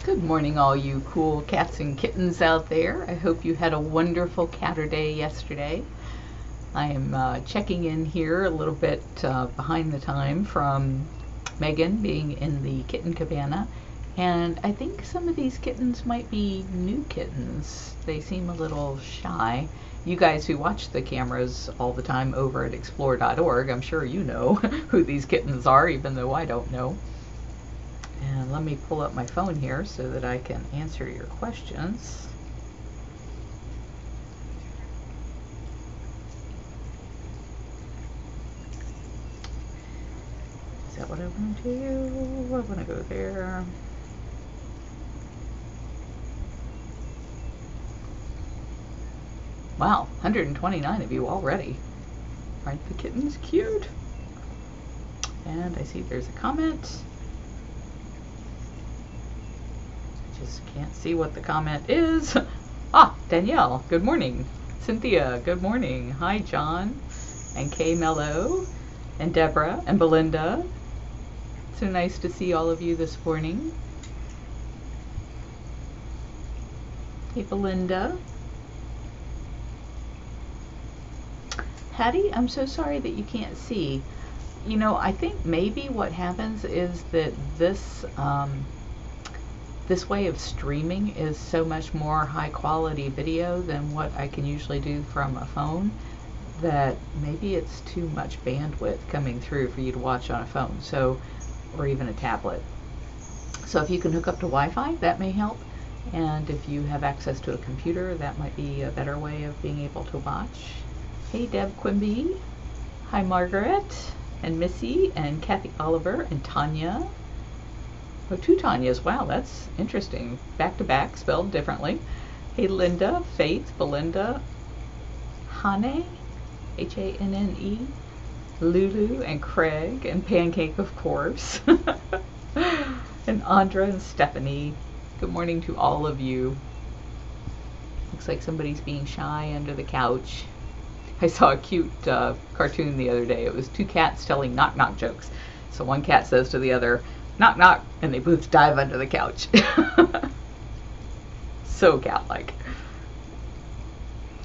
Good morning, all you cool cats and kittens out there. I hope you had a wonderful Catterday yesterday. I am checking in here a little bit behind the time from Megan being in the kitten cabana. And I think some of these kittens might be new kittens. They seem a little shy. You guys who watch the cameras all the time over at explore.org, I'm sure you know who these kittens are, even though I don't know. And let me pull up my phone here so that I can answer your questions. Is that what I want to do? I want to go there. Wow, 129 of you already. Aren't the kittens cute? And I see there's a comment. Just can't see what the comment is. Ah, Danielle, good morning. Cynthia, good morning. Hi, John, and Kay Mello, and Deborah, and Belinda. So nice to see all of you this morning. Hey, Belinda. Hattie, I'm so sorry that you can't see. You know, I think maybe what happens is that this way of streaming is so much more high quality video than what I can usually do from a phone, that maybe it's too much bandwidth coming through for you to watch on a phone, so, or even a tablet. So if you can hook up to Wi-Fi, that may help. And if you have access to a computer, that might be a better way of being able to watch. Hey, Deb Quimby. Hi, Margaret, and Missy, and Kathy Oliver, and Tanya. Oh, two Tanyas. Wow, that's interesting. Back to back, spelled differently. Hey, Linda, Faith, Belinda, Hane, H-A-N-N-E, Lulu, and Craig, and Pancake, of course, and Andra and Stephanie. Good morning to all of you. Looks like somebody's being shy under the couch. I saw a cute cartoon the other day. It was two cats telling knock-knock jokes. So one cat says to the other, knock knock, and they both dive under the couch. So cat-like.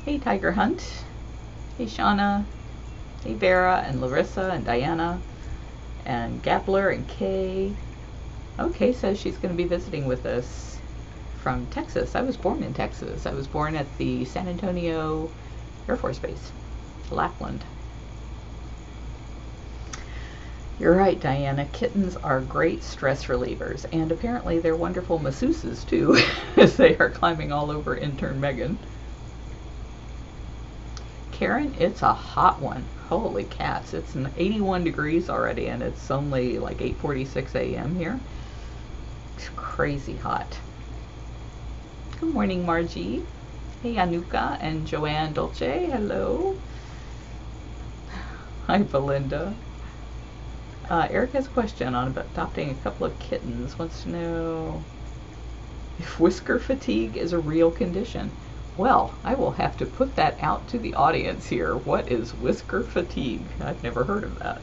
Hey, Tiger Hunt. Hey, Shauna. Hey, Vera, and Larissa, and Diana, and Gabler, and Kay. Oh, Kay says she's going to be visiting with us from Texas. I was born in Texas. I was born at the San Antonio Air Force Base, Lackland. You're right, Diana. Kittens are great stress relievers, and apparently they're wonderful masseuses too, as they are climbing all over intern Megan. Karen, it's a hot one. Holy cats, it's 81 degrees already, and it's only like 8:46 a.m. here. It's crazy hot. Good morning, Margie. Hey, Anuka and Joanne Dolce. Hello. Hi, Belinda. Eric has a question on adopting a couple of kittens. Wants to know if whisker fatigue is a real condition. Well, I will have to put that out to the audience here. What is whisker fatigue? I've never heard of that.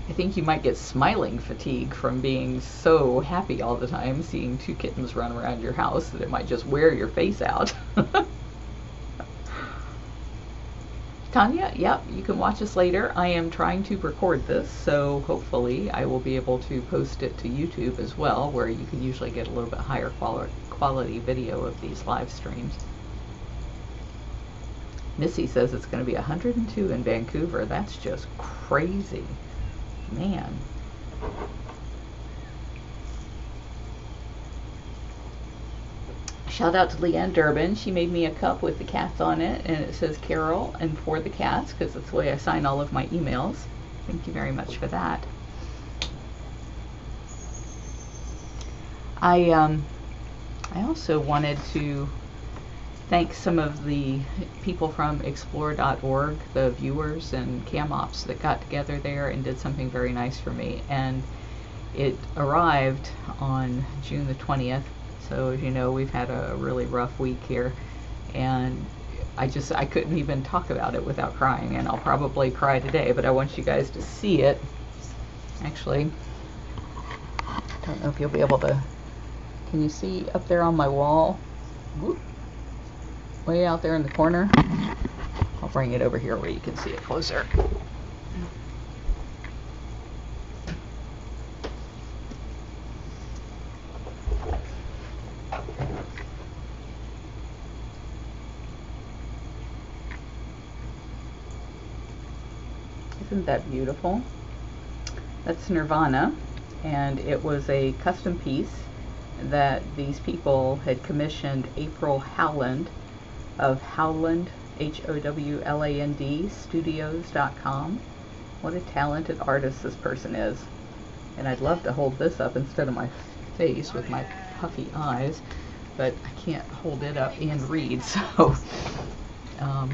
I think you might get smiling fatigue from being so happy all the time, seeing two kittens run around your house, that it might just wear your face out. Tanya, yep, you can watch us later. I am trying to record this, so hopefully I will be able to post it to YouTube as well, where you can usually get a little bit higher quality video of these live streams. Missy says it's going to be 102 in Vancouver. That's just crazy. Man. Shout out to Leanne Durbin. She made me a cup with the cats on it, and it says Carole and for the cats, because that's the way I sign all of my emails. Thank you very much for that. I also wanted to thank some of the people from explore.org, the viewers and cam ops that got together there and did something very nice for me. And it arrived on June the 20th. So as you know, we've had a really rough week here, and I couldn't even talk about it without crying, and I'll probably cry today, but I want you guys to see it. Actually, Don't know if you'll be able to, can you see up there on my wall? Whoop, way out there in the corner. I'll bring it over here where you can see it closer. Isn't that beautiful? That's Nirvana, and it was a custom piece that these people had commissioned April Howland of Howland, Howland Studios.com. What a talented artist this person is. And I'd love to hold this up instead of my face with my puffy eyes, but I can't hold it up and read, so I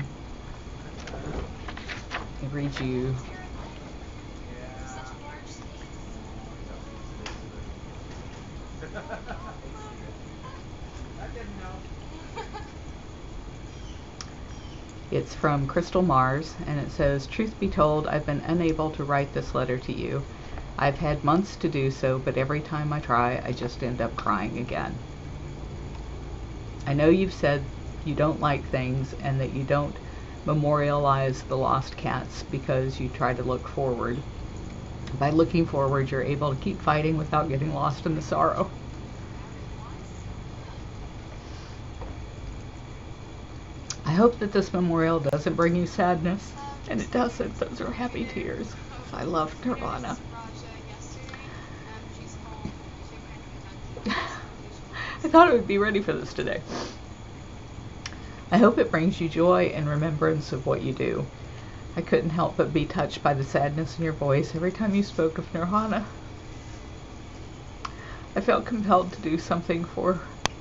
read you. It's from Crystal Mars, and it says, "Truth be told, I've been unable to write this letter to you. I've had months to do so, but every time I try, I just end up crying again. I know you've said you don't like things and that you don't memorialize the lost cats because you try to look forward. By looking forward, you're able to keep fighting without getting lost in the sorrow. I hope that this memorial doesn't bring you sadness, and it doesn't. Those are happy tears. I love Nirvana." I thought I would be ready for this today. "I hope it brings you joy and remembrance of what you do. I couldn't help but be touched by the sadness in your voice every time you spoke of Nirvana. I felt compelled to do something for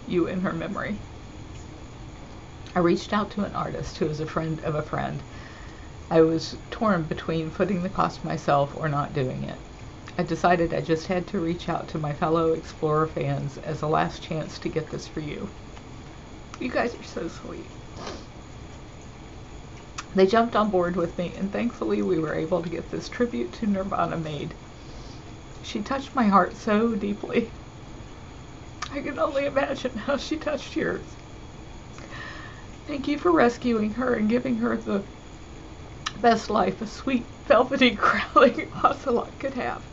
you in her memory. I reached out to an artist who is a friend of a friend. I was torn between footing the cost myself or not doing it. I decided I just had to reach out to my fellow Explorer fans as a last chance to get this for you. You guys are so sweet. They jumped on board with me, and thankfully we were able to get this tribute to Nirvana made. She touched my heart so deeply. I can only imagine how she touched yours. Thank you for rescuing her and giving her the best life a sweet, velvety, growling ocelot could have.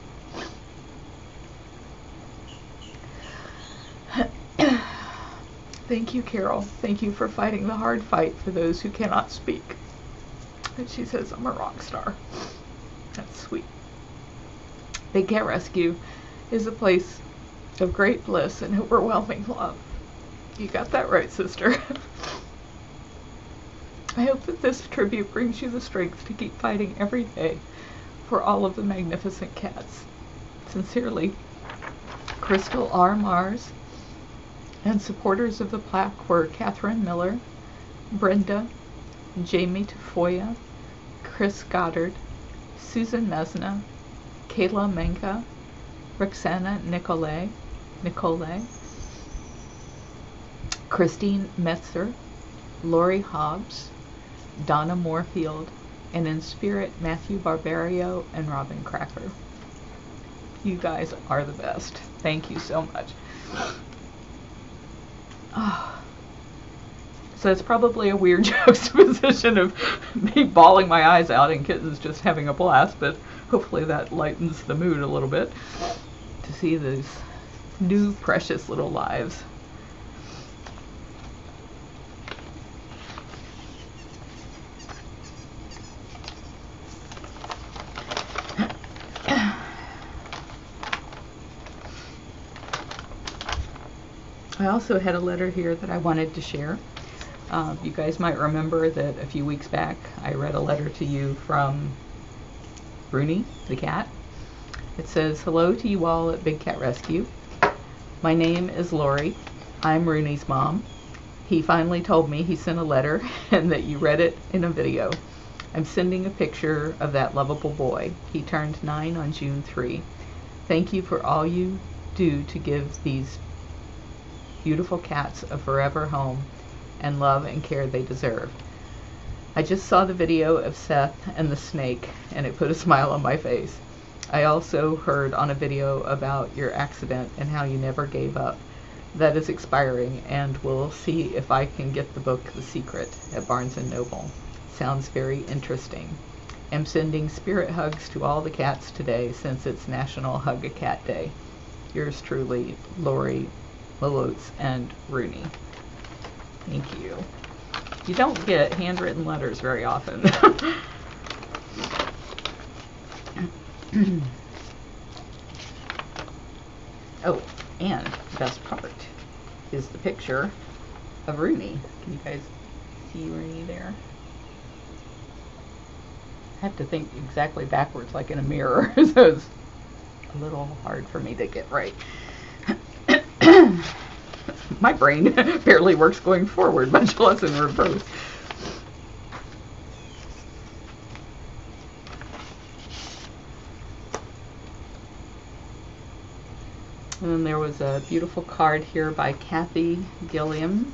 Thank you, Carole. Thank you for fighting the hard fight for those who cannot speak." And she says, "I'm a rock star." That's sweet. Big Cat Rescue is a place of great bliss and overwhelming love. You got that right, sister. I hope that this tribute brings you the strength to keep fighting every day for all of the magnificent cats. Sincerely, Crystal R. Mars. And supporters of the plaque were Catherine Miller, Brenda, Jamie Tafoya, Chris Goddard, Susan Mesna, Kayla Menka, Roxana Nicole, Christine Metzer, Lori Hobbs, Donna Moorfield, and in spirit, Matthew Barbario and Robin Cracker. You guys are the best. Thank you so much. Oh. So it's probably a weird juxtaposition of me bawling my eyes out and kittens just having a blast, but hopefully that lightens the mood a little bit to see these new precious little lives. I also had a letter here that I wanted to share. You guys might remember that a few weeks back I read a letter to you from Rooney, the cat. It says, "Hello to you all at Big Cat Rescue. My name is Lori. I'm Rooney's mom. He finally told me he sent a letter and that you read it in a video. I'm sending a picture of that lovable boy. He turned 9 on June 3. Thank you for all you do to give these beautiful cats a forever home and love and care they deserve. I just saw the video of Seth and the snake and it put a smile on my face. I also heard on a video about your accident and how you never gave up. That is expiring, and we'll see if I can get the book The Secret at Barnes & Noble. Sounds very interesting. I'm sending spirit hugs to all the cats today since it's National Hug a Cat Day. Yours truly, Lori, Lilotz, and Rooney. Thank you. You don't get handwritten letters very often. Oh, and the best part is the picture of Rooney. Can you guys see Rooney there? I have to think exactly backwards like in a mirror, so it's a little hard for me to get right. My brain barely works going forward, much less in reverse. And then there was a beautiful card here by Kathy Gillen.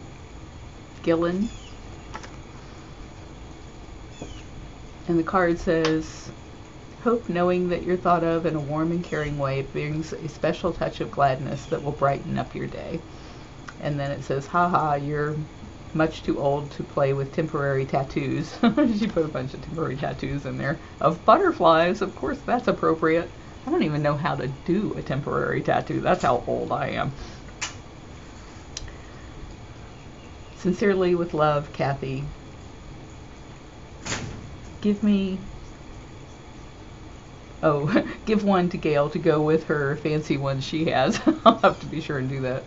And the card says, hope knowing that you're thought of in a warm and caring way brings a special touch of gladness that will brighten up your day. And then it says, haha, you're much too old to play with temporary tattoos. She put a bunch of temporary tattoos in there of butterflies. Of course, that's appropriate. I don't even know how to do a temporary tattoo. That's how old I am. Sincerely, with love, Kathy. Give one to Gail to go with her fancy one she has. I'll have to be sure and do that.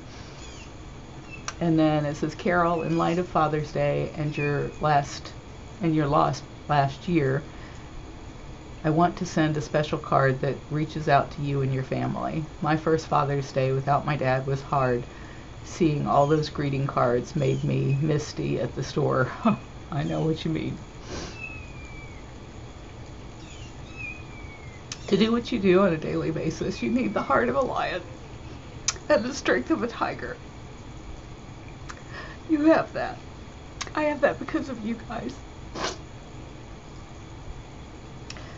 And then it says, Carole, in light of Father's Day and your loss last year, I want to send a special card that reaches out to you and your family. My first Father's Day without my dad was hard. Seeing all those greeting cards made me misty at the store. I know what you mean. To do what you do on a daily basis, you need the heart of a lion and the strength of a tiger. You have that. I have that because of you guys.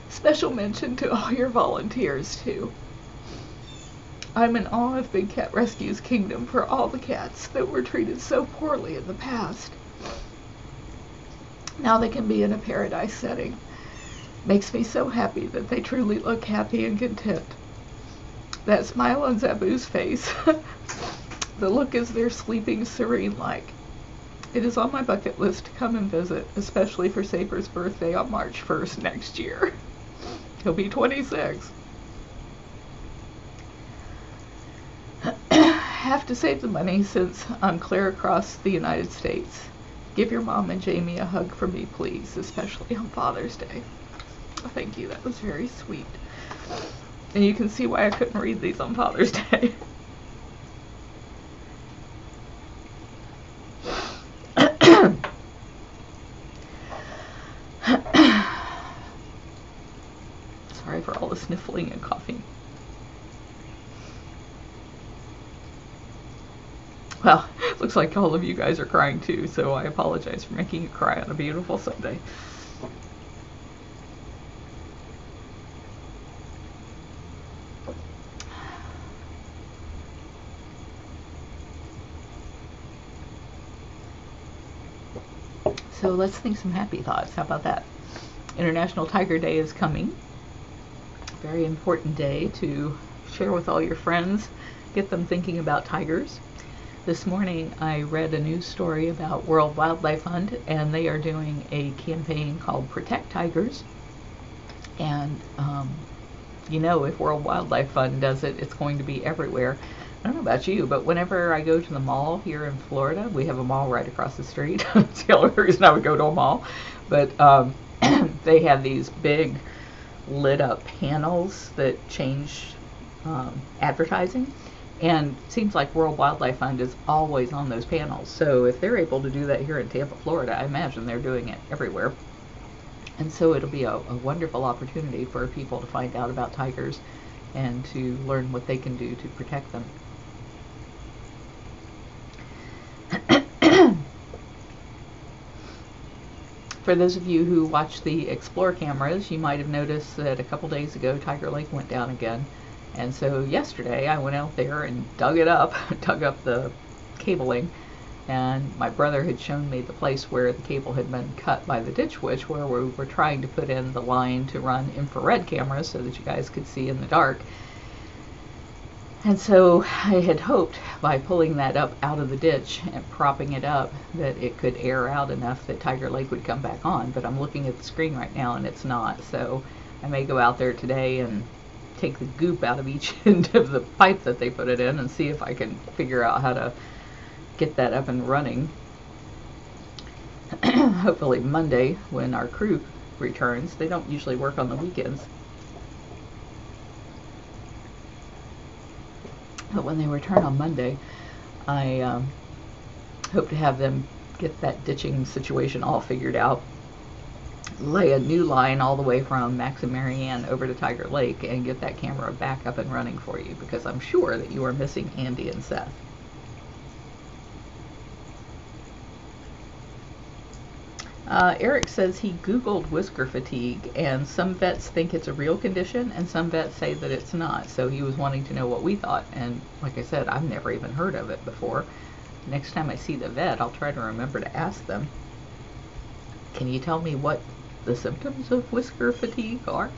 Special mention to all your volunteers, too. I'm in awe of Big Cat Rescue's kingdom for all the cats that were treated so poorly in the past. Now they can be in a paradise setting. Makes me so happy that they truly look happy and content. That smile on Zabu's face, the look as they're sleeping serene-like. It is on my bucket list to come and visit, especially for Saber's birthday on March 1st next year. He'll be 26. Have to save the money since I'm clear across the United States. Give your mom and Jamie a hug for me, please, especially on Father's Day. Thank you, that was very sweet. And you can see why I couldn't read these on Father's Day. Sorry for all the sniffling and coughing. Well, looks like all of you guys are crying too, so I apologize for making you cry on a beautiful Sunday. So let's think some happy thoughts. How about that? International Tiger Day is coming. Very important day to share with all your friends. Get them thinking about tigers. This morning I read a news story about World Wildlife Fund, and they are doing a campaign called Protect Tigers. And you know, if World Wildlife Fund does it, it's going to be everywhere. I don't know about you, but whenever I go to the mall here in Florida, we have a mall right across the street. It's the only reason I would go to a mall. But they have these big lit up panels that change advertising. And it seems like World Wildlife Fund is always on those panels. So if they're able to do that here in Tampa, Florida, I imagine they're doing it everywhere. And so it'll be a wonderful opportunity for people to find out about tigers and to learn what they can do to protect them. For those of you who watch the Explore cameras, you might have noticed that a couple days ago Tiger Lake went down again. And so yesterday I went out there and dug it up, dug up the cabling, and my brother had shown me the place where the cable had been cut by the ditch witch, where we were trying to put in the line to run infrared cameras so that you guys could see in the dark. And so I had hoped by pulling that up out of the ditch and propping it up that it could air out enough that Tiger Lake would come back on, but I'm looking at the screen right now and it's not. So I may go out there today and take the goop out of each end of the pipe that they put it in and see if I can figure out how to get that up and running. Hopefully Monday when our crew returns. They don't usually work on the weekends. But when they return on Monday, I hope to have them get that ditching situation all figured out, lay a new line all the way from Max and Marianne over to Tiger Lake, and get that camera back up and running for you, because I'm sure that you are missing Andy and Seth. Eric says he Googled whisker fatigue, and some vets think it's a real condition and some vets say that it's not. So he was wanting to know what we thought, and like I said, I've never even heard of it before. Next time I see the vet, I'll try to remember to ask them, can you tell me what the symptoms of whisker fatigue are?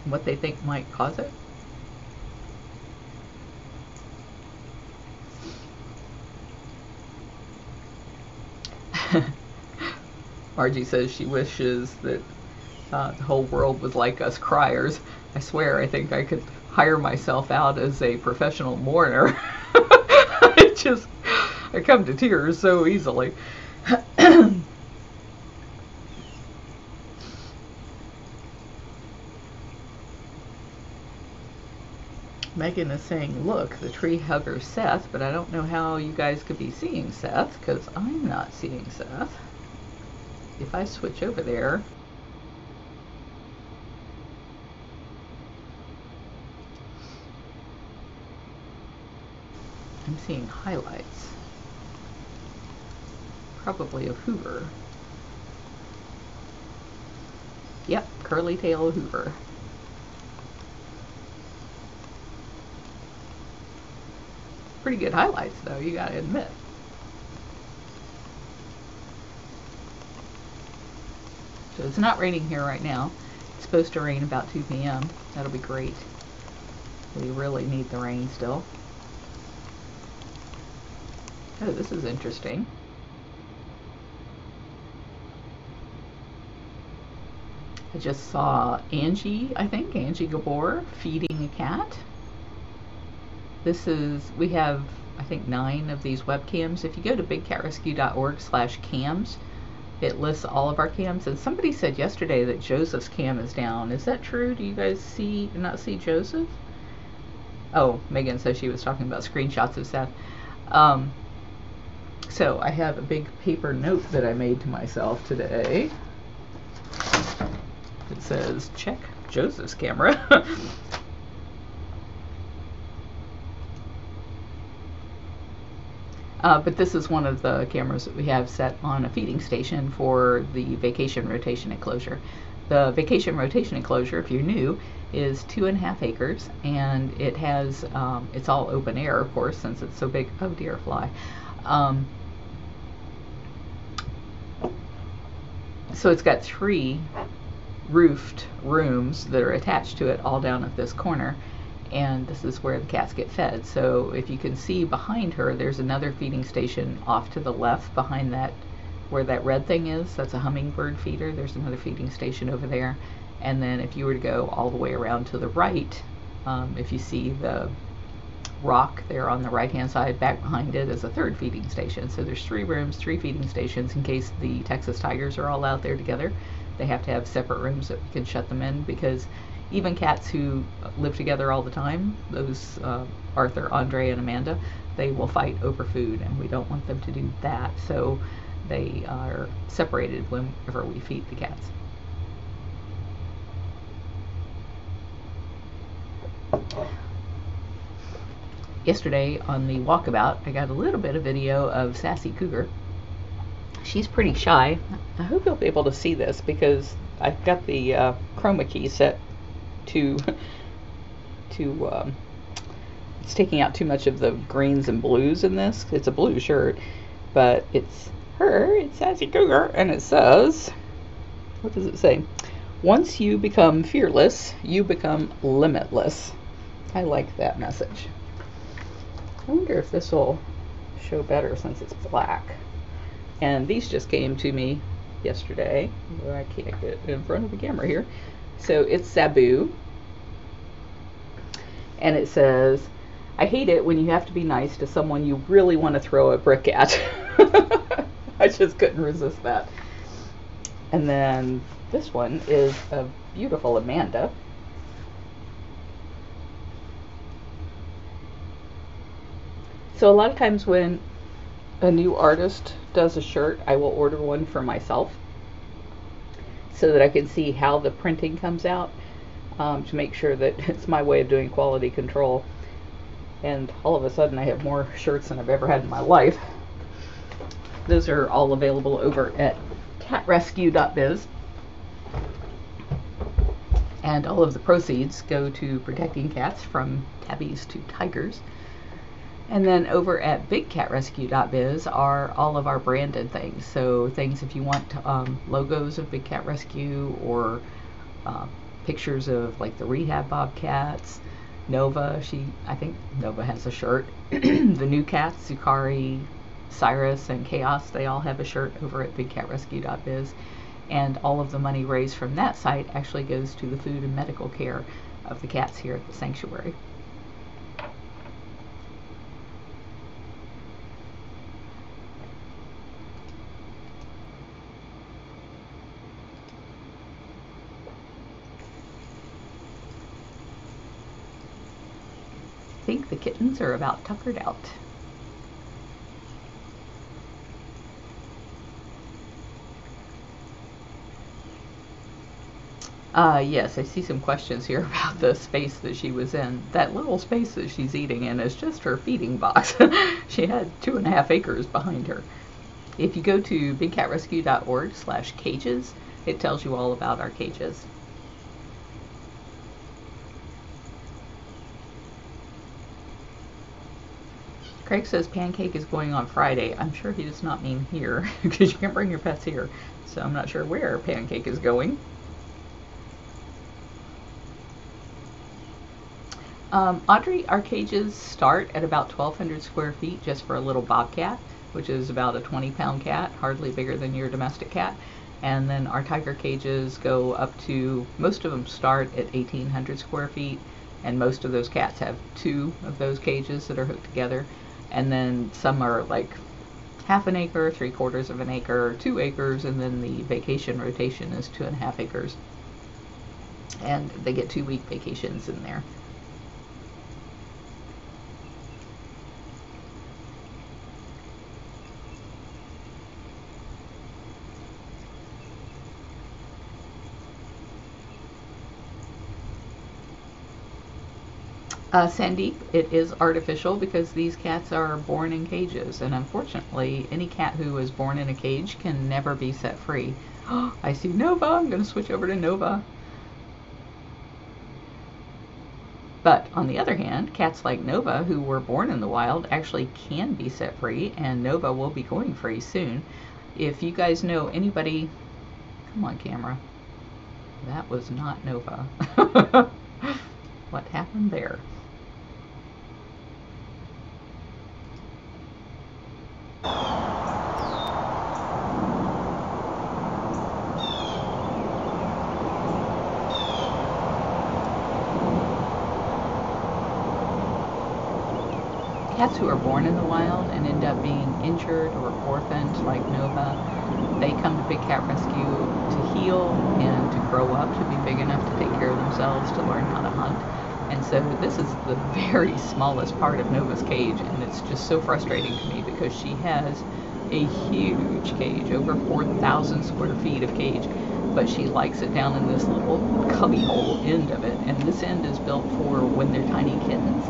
What they think might cause it? Margie says she wishes that the whole world was like us criers. I swear, I think I could hire myself out as a professional mourner. I come to tears so easily. Megan is saying, look, the tree hugger Seth, but I don't know how you guys could be seeing Seth, because I'm not seeing Seth. If I switch over there, I'm seeing highlights, probably of Hoover. Yep, curly tail Hoover. Pretty good highlights though, you gotta admit. So it's not raining here right now. It's supposed to rain about 2 p.m. That'll be great. We really need the rain still. Oh, this is interesting. I just saw Angie, I think, Angie Gabor, feeding a cat. We have, I think, 9 of these webcams. If you go to bigcatrescue.org/cams, it lists all of our cams, and somebody said yesterday that Joseph's cam is down. Is that true? Do you guys not see Joseph? Oh, Megan says she was talking about screenshots of Seth. So I have a big paper note that I made to myself today. It says, check Joseph's camera. But this is one of the cameras that we have set on a feeding station for the vacation rotation enclosure. The vacation rotation enclosure, if you're new, is 2.5 acres, and it has, it's all open air, of course, since it's so big. Oh dear, fly. So it's got 3 roofed rooms that are attached to it, all down at this corner. And this is where the cats get fed. So if you can see behind her, there's another feeding station off to the left behind that, where that red thing is. That's a hummingbird feeder. There's another feeding station over there. And then if you were to go all the way around to the right, if you see the rock there on the right hand side, back behind it is a 3rd feeding station. So there's 3 rooms, 3 feeding stations in case the Texas tigers are all out there together. They have to have separate rooms that we can shut them in, because even cats who live together all the time, those Arthur, Andre, and Amanda, they will fight over food, and we don't want them to do that. So they are separated whenever we feed the cats. Yesterday on the walkabout, I got a little bit of video of Sassy Cougar. She's pretty shy. I hope you'll be able to see this because I've got the chroma key set to it's taking out too much of the greens and blues in this. It's a blue shirt, but it's her. It's Sassy Cougar, and it says, what does it say? Once you become fearless, you become limitless. I like that message. I wonder if this will show better since it's black. And these just came to me yesterday. I can't get in front of the camera here. So it's Sabu. And it says, I hate it when you have to be nice to someone you really want to throw a brick at. I just couldn't resist that. And then this one is a beautiful Amanda. So a lot of times when a new artist does a shirt, I will order one for myself so that I can see how the printing comes out, to make sure that it's my way of doing quality control. And all of a sudden I have more shirts than I've ever had in my life. Those are all available over at catrescue.biz. And all of the proceeds go to protecting cats from tabbies to tigers. And then over at bigcatrescue.biz are all of our branded things. So things if you want logos of Big Cat Rescue, or pictures of like the rehab bobcats. Nova, I think Nova has a shirt. The new cats, Zukari, Cyrus, and Chaos, they all have a shirt over at bigcatrescue.biz. And all of the money raised from that site actually goes to the food and medical care of the cats here at the sanctuary. I think the kittens are about tuckered out. Yes, I see some questions here about the space that she was in. That little space that she's eating in is just her feeding box. She had 2.5 acres behind her. If you go to bigcatrescue.org/cages, it tells you all about our cages. Craig says Pancake is going on Friday. I'm sure he does not mean here, because you can't bring your pets here. So I'm not sure where Pancake is going. Audrey, our cages start at about 1,200 square feet just for a little bobcat, which is about a 20-pound cat, hardly bigger than your domestic cat. And then our tiger cages go up to, most of them start at 1,800 square feet, and most of those cats have 2 of those cages that are hooked together. And then some are like 1/2 an acre, 3/4 of an acre, 2 acres, and then the vacation rotation is 2.5 acres. And they get 2-week vacations in there. Sandeep, it is artificial because these cats are born in cages, and unfortunately any cat who is born in a cage can never be set free. I see Nova. I'm going to switch over to Nova. But on the other hand, cats like Nova who were born in the wild actually can be set free, and Nova will be going free soon. If you guys know anybody, come on camera, that was not Nova. What happened there? Cats who are born in the wild and end up being injured or orphaned like Nova, they come to Big Cat Rescue to heal and to grow up, to be big enough to take care of themselves, to learn how to hunt. And so this is the very smallest part of Nova's cage, and it's just so frustrating to me because she has a huge cage, over 4,000 square feet of cage, but she likes it down in this little cubbyhole end of it, and this end is built for when they're tiny kittens,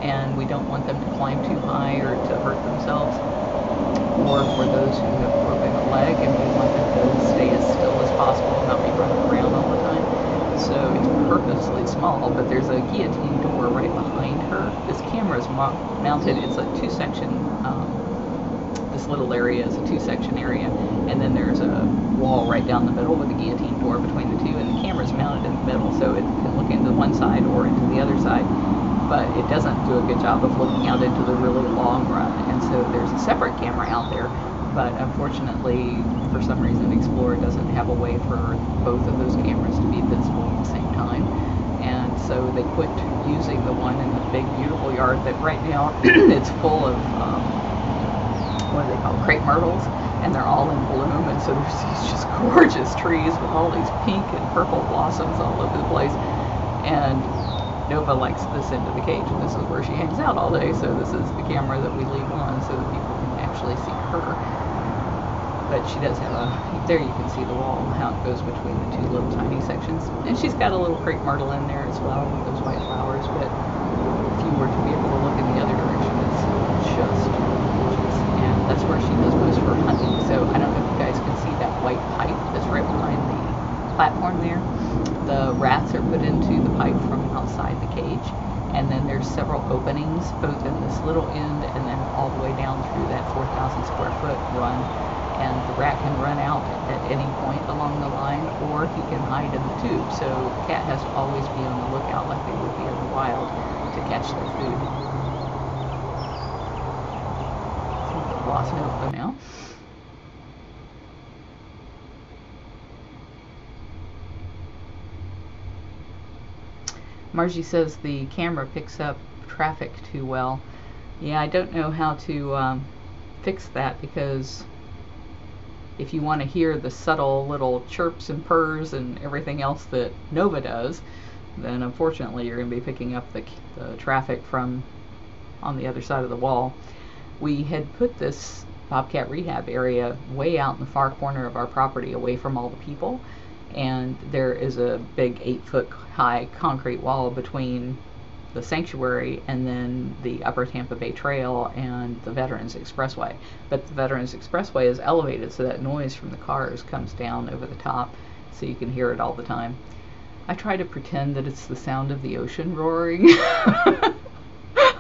and we don't want them to climb too high or to hurt themselves, or for those who have broken leg, and we want them to stay as still as possible and not be running around all the time. So it's purposely small, but there's a guillotine door right behind her. This camera is mounted, it's a two-section, this little area is a two-section area, and then there's a wall right down the middle with a guillotine door between the two, and the camera's mounted in the middle, so it can look into one side or into the other side, but it doesn't do a good job of looking out into the really long run, and so there's a separate camera out there, but unfortunately, for some reason, Explorer doesn't have a way for both of those cameras to be visible at the same time, and so they quit using the one in the big, beautiful yard that right now it's full of what do they call crepe myrtles, and they're all in bloom, and so there's these just gorgeous trees with all these pink and purple blossoms all over the place, and Nova likes this end of the cage, and this is where she hangs out all day, so this is the camera that we leave on so that people can actually see her. But she does have a, there you can see the wall, how it goes between the two little tiny sections, and she's got a little crepe myrtle in there as well with those white flowers, but if you were to be able to look in the other direction, it's just gorgeous, and that's where she does most of her hunting. So I don't know if you guys can see that white pipe that's right behind the platform there. The rats are put into the pipe from outside the cage, and then there's several openings both in this little end and then all the way down through that 4,000 square foot run, and the rat can run out at any point along the line, or he can hide in the tube, so the cat has to always be on the lookout like they would be in the wild to catch their food. Blossom open now. Margie says the camera picks up traffic too well. Yeah, I don't know how to fix that, because if you want to hear the subtle little chirps and purrs and everything else that Nova does, then unfortunately you're going to be picking up the traffic from on the other side of the wall. We had put this bobcat rehab area way out in the far corner of our property, away from all the people, and there is a big 8-foot high concrete wall between the sanctuary and then the Upper Tampa Bay Trail and the Veterans Expressway. But the Veterans Expressway is elevated, so that noise from the cars comes down over the top, so you can hear it all the time. I try to pretend that it's the sound of the ocean roaring.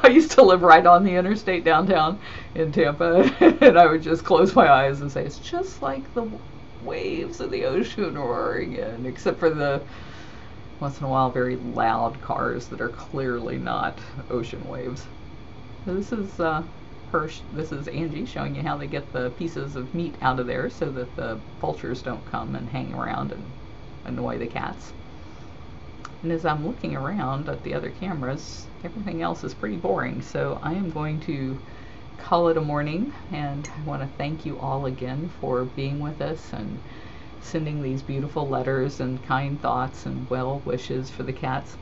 I used to live right on the interstate downtown in Tampa, and I would just close my eyes and say, it's just like the waves of the ocean roaring in, except for the once in a while very loud cars that are clearly not ocean waves. So this is this is Angie showing you how they get the pieces of meat out of there so that the vultures don't come and hang around and annoy the cats. And as I'm looking around at the other cameras, everything else is pretty boring, so I am going to call it a morning, and I want to thank you all again for being with us and sending these beautiful letters and kind thoughts and well wishes for the cats.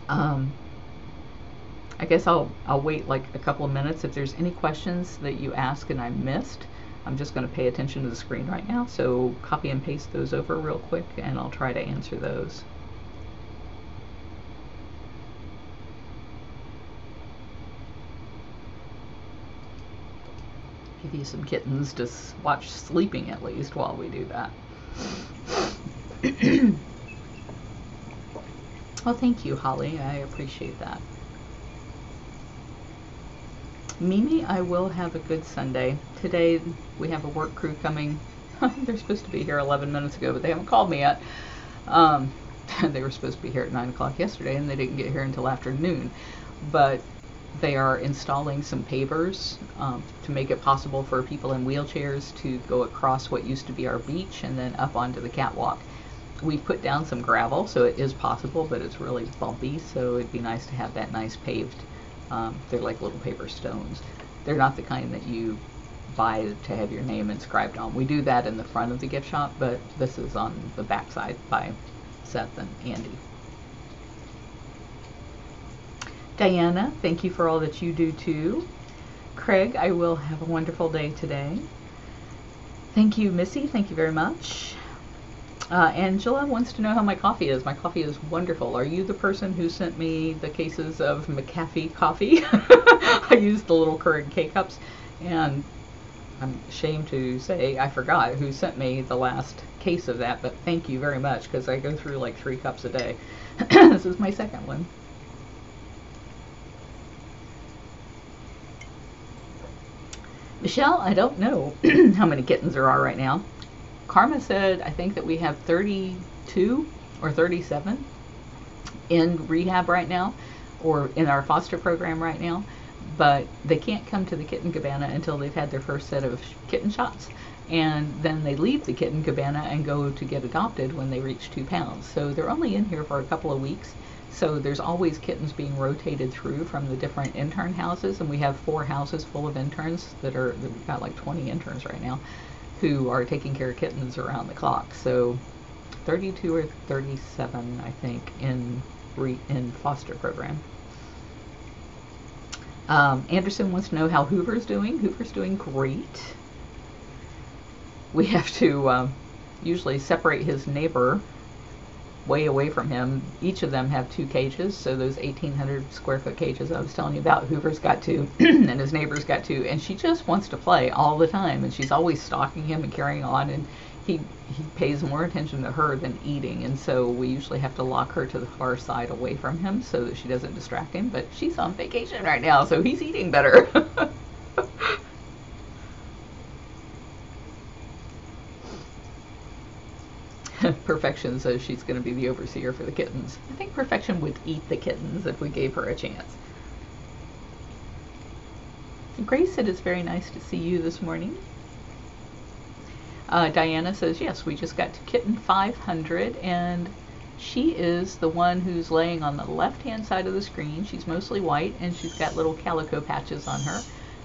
I guess I'll wait like a couple of minutes. If there's any questions that you ask and I missed, I'm just going to pay attention to the screen right now, so copy and paste those over real quick and I'll try to answer those. Give you some kittens to watch sleeping at least while we do that. Well, thank you, Holly. I appreciate that. Mimi, I will have a good Sunday. Today we have a work crew coming. They're supposed to be here 11 minutes ago, but they haven't called me yet. They were supposed to be here at 9 o'clock yesterday, and they didn't get here until afternoon. But they are installing some pavers to make it possible for people in wheelchairs to go across what used to be our beach and then up onto the catwalk. We put down some gravel, so it is possible, but it's really bumpy, so it'd be nice to have that nice paved. They're like little paper stones. They're not the kind that you buy to have your name inscribed on. We do that in the front of the gift shop, but this is on the back side by Seth and Andy. Diana, thank you for all that you do too. Craig, I will have a wonderful day today. Thank you, Missy. Thank you very much. Angela wants to know how my coffee is. My coffee is wonderful. Are you the person who sent me the cases of McAfee coffee? I used the little Keurig K-cups, and I'm ashamed to say I forgot who sent me the last case of that, but thank you very much, because I go through like 3 cups a day. This is my second one. Michelle, I don't know how many kittens there are right now. Karma said I think that we have 32 or 37 in rehab right now, or in our foster program right now, but they can't come to the kitten cabana until they've had their first set of kitten shots, and then they leave the kitten cabana and go to get adopted when they reach 2 pounds. So they're only in here for a couple of weeks, so there's always kittens being rotated through from the different intern houses, and we have 4 houses full of interns we've got like 20 interns right now who are taking care of kittens around the clock. So 32 or 37, I think, in foster program. Anderson wants to know how Hoover's doing. Hoover's doing great. We have to usually separate his neighbor way away from him. Each of them have 2 cages, so those 1,800 square foot cages I was telling you about, Hoover's got 2 and his neighbor's got 2, and she just wants to play all the time, and she's always stalking him and carrying on, and he pays more attention to her than eating, and so we usually have to lock her to the far side away from him so that she doesn't distract him. But she's on vacation right now, so he's eating better. Perfection says she's going to be the overseer for the kittens. I think Perfection would eat the kittens if we gave her a chance. Grace said it's very nice to see you this morning. Diana says, yes, we just got to kitten 500, and she is the one who's laying on the left-hand side of the screen. She's mostly white, and she's got little calico patches on her,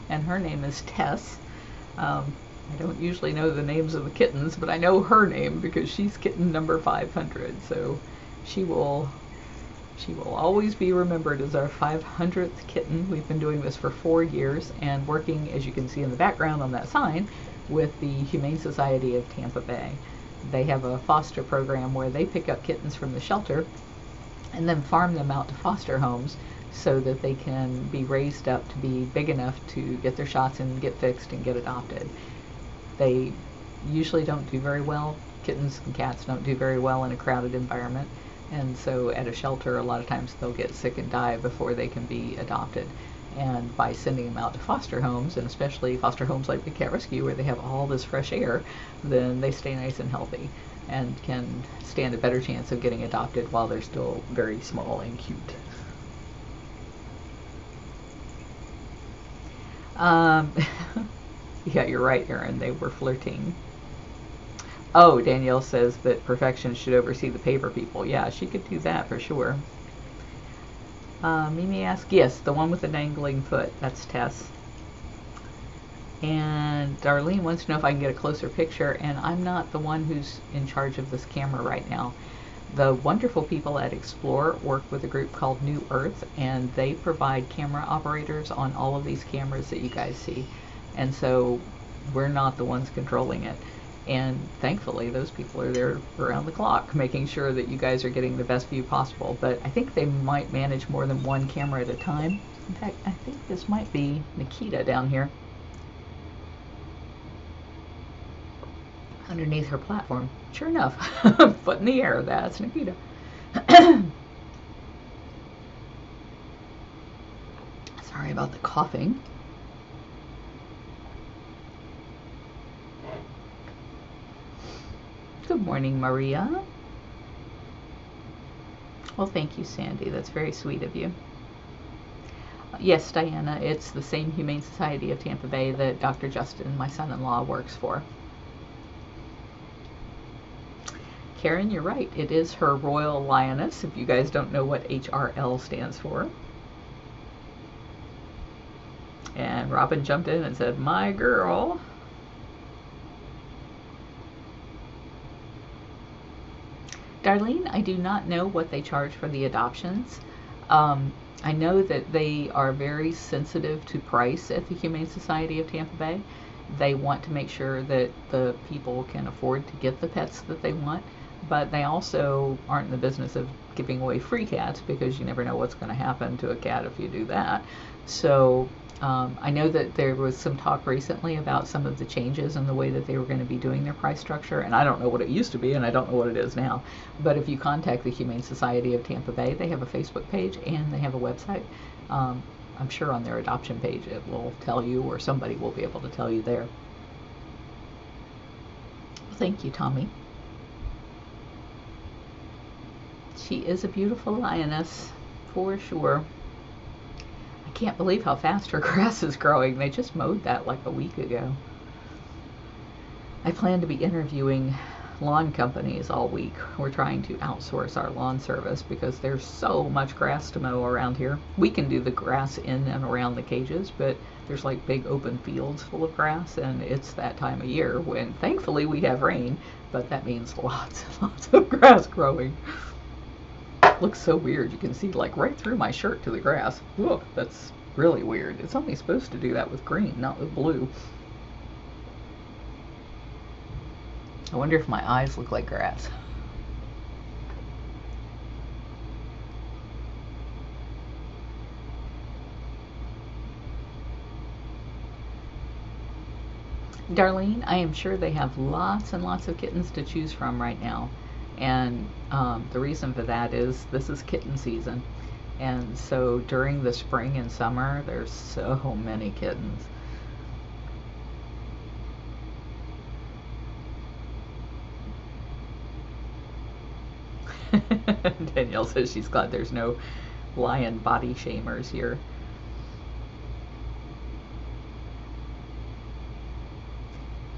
and her name is Tess. I don't usually know the names of the kittens, but I know her name because she's kitten number 500, so she will always be remembered as our 500th kitten. We've been doing this for 4 years and working, as you can see in the background on that sign, with the Humane Society of Tampa Bay. They have a foster program where they pick up kittens from the shelter and then farm them out to foster homes so that they can be raised up to be big enough to get their shots and get fixed and get adopted. They usually don't do very well. Kittens and cats don't do very well in a crowded environment, and so at a shelter a lot of times they'll get sick and die before they can be adopted. And by sending them out to foster homes, and especially foster homes like the Cat Rescue where they have all this fresh air, then they stay nice and healthy and can stand a better chance of getting adopted while they're still very small and cute. Yeah, you're right, Erin. They were flirting. Oh, Danielle says that Perfection should oversee the paper people. Yeah, she could do that for sure. Mimi asks, yes, the one with the dangling foot. That's Tess. And Darlene wants to know if I can get a closer picture, and I'm not the one who's in charge of this camera right now. The wonderful people at Explore work with a group called New Earth, and they provide camera operators on all of these cameras that you guys see. And so we're not the ones controlling it. And thankfully, those people are there around the clock, making sure that you guys are getting the best view possible. But I think they might manage more than one camera at a time. In fact, I think this might be Nikita down here, underneath her platform. Sure enough, foot in the air, that's Nikita. Sorry about the coughing. Good morning, Maria. Well, thank you, Sandy. That's very sweet of you. Yes, Diana, it's the same Humane Society of Tampa Bay that Dr. Justin, my son-in-law, works for. Karen, you're right. It is her Royal Lioness, if you guys don't know what HRL stands for. And Robin jumped in and said, my girl. Darlene, I do not know what they charge for the adoptions. I know that they are very sensitive to price at the Humane Society of Tampa Bay. They want to make sure that the people can afford to get the pets that they want, but they also aren't in the business of giving away free cats because you never know what's going to happen to a cat if you do that. So I know that there was some talk recently about some of the changes in the way that they were going to be doing their price structure, and I don't know what it used to be, and I don't know what it is now. But if you contact the Humane Society of Tampa Bay, they have a Facebook page and they have a website. I'm sure on their adoption page it will tell you, or somebody will be able to tell you there. Thank you, Tommy. She is a beautiful lioness, for sure. I can't believe how fast her grass is growing. They just mowed that like a week ago. I plan to be interviewing lawn companies all week. We're trying to outsource our lawn service because there's so much grass to mow around here. We can do the grass in and around the cages, but there's like big open fields full of grass, and it's that time of year when thankfully we have rain, but that means lots and lots of grass growing. It looks so weird. You can see like right through my shirt to the grass. Look, that's really weird. It's only supposed to do that with green, not with blue. I wonder if my eyes look like grass. Darlene, I am sure they have lots and lots of kittens to choose from right now. And the reason for that is this is kitten season. And so during the spring and summer, there's so many kittens. Danielle says she's glad there's no lion body shamers here.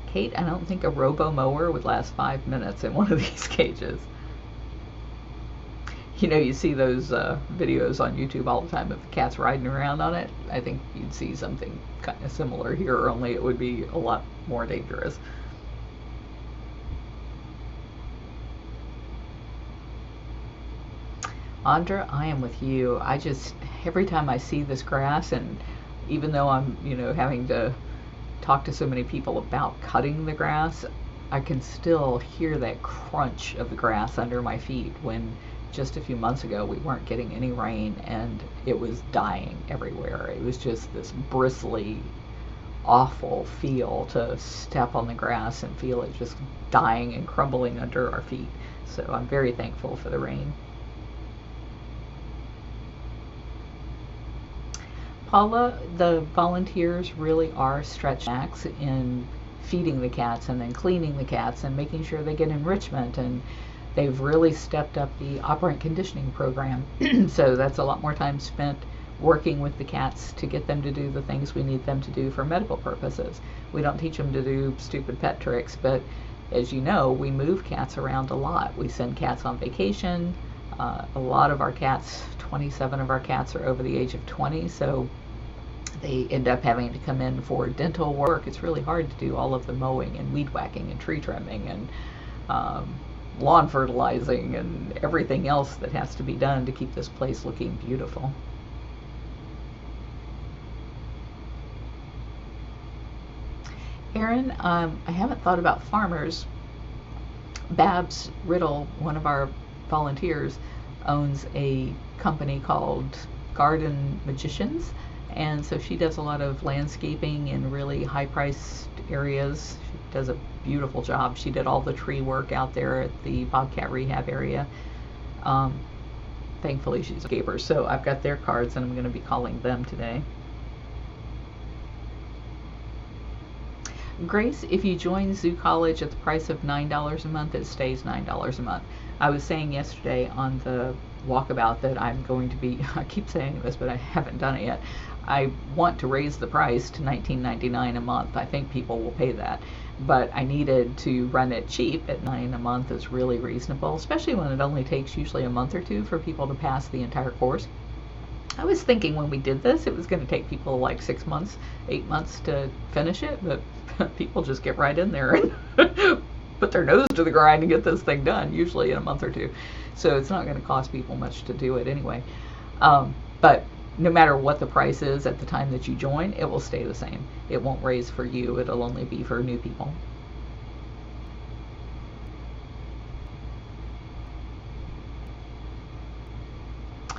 Kate, I don't think a robo mower would last 5 minutes in one of these cages. You know, you see those videos on YouTube all the time of the cats riding around on it. I think you'd see something kind of similar here, only it would be a lot more dangerous. Andra, I am with you. I just, every time I see this grass, and even though I'm, having to talk to so many people about cutting the grass, I can still hear that crunch of the grass under my feet when just a few months ago we weren't getting any rain and it was dying everywhere. It was just this bristly, awful feel to step on the grass and feel it just dying and crumbling under our feet. So I'm very thankful for the rain. Paula, the volunteers really are stretched max in feeding the cats and then cleaning the cats and making sure they get enrichment, and they've really stepped up the operant conditioning program. So that's a lot more time spent working with the cats to get them to do the things we need them to do for medical purposes. We don't teach them to do stupid pet tricks, but as you know, we move cats around a lot. We send cats on vacation. A lot of our cats, 27 of our cats are over the age of 20, so they end up having to come in for dental work. It's really hard to do all of the mowing and weed whacking and tree trimming and lawn fertilizing and everything else that has to be done to keep this place looking beautiful. Aaron, I haven't thought about farmers. Babs Riddle, one of our volunteers, owns a company called Garden Magicians, and so she does a lot of landscaping in really high-priced areas. She does a beautiful job. She did all the tree work out there at the Bobcat Rehab area. Thankfully, she's a gamer, so I've got their cards, and I'm going to be calling them today. Grace, if you join Zoo College at the price of $9 a month, it stays $9 a month. I was saying yesterday on the walkabout that I'm going to be, I keep saying this, but I haven't done it yet. I want to raise the price to $19.99 a month. I think people will pay that. But I needed to run it cheap at $9 a month is really reasonable, especially when it only takes usually a month or two for people to pass the entire course. I was thinking when we did this, it was going to take people like 6 months, 8 months to finish it, but people just get right in there and put their nose to the grind and get this thing done, usually in a month or two. So it's not going to cost people much to do it anyway. But no matter what the price is at the time that you join, it will stay the same. It won't raise for you. It'll only be for new people.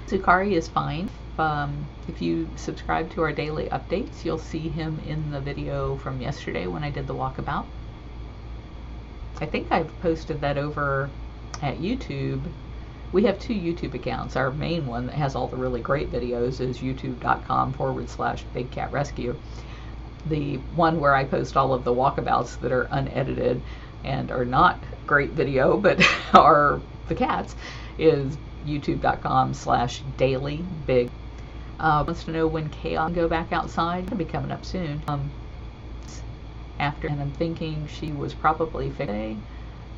Sukari is fine. if you subscribe to our daily updates, you'll see him in the video from yesterday when I did the walkabout. I think I've posted that over at YouTube. We have 2 YouTube accounts. Our main one that has all the really great videos is youtube.com/BigCatRescue. The one where I post all of the walkabouts that are unedited and are not great video but are the cats is youtube.com/dailybig. Wants to know when Chaos can go back outside. It'll be coming up soon. After, and I'm thinking she was probably fixed.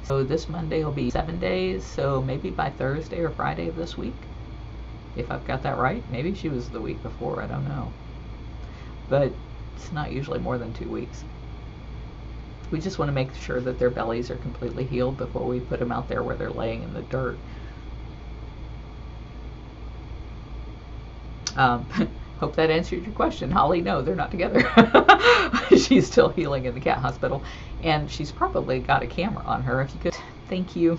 So this Monday will be 7 days, so maybe by Thursday or Friday of this week, if I've got that right. Maybe she was the week before, I don't know. But it's not usually more than 2 weeks. We just want to make sure that their bellies are completely healed before we put them out there where they're laying in the dirt. Hope that answered your question, Holly. No, they're not together. She's still healing in the cat hospital, and she's probably got a camera on her. If you could, thank you.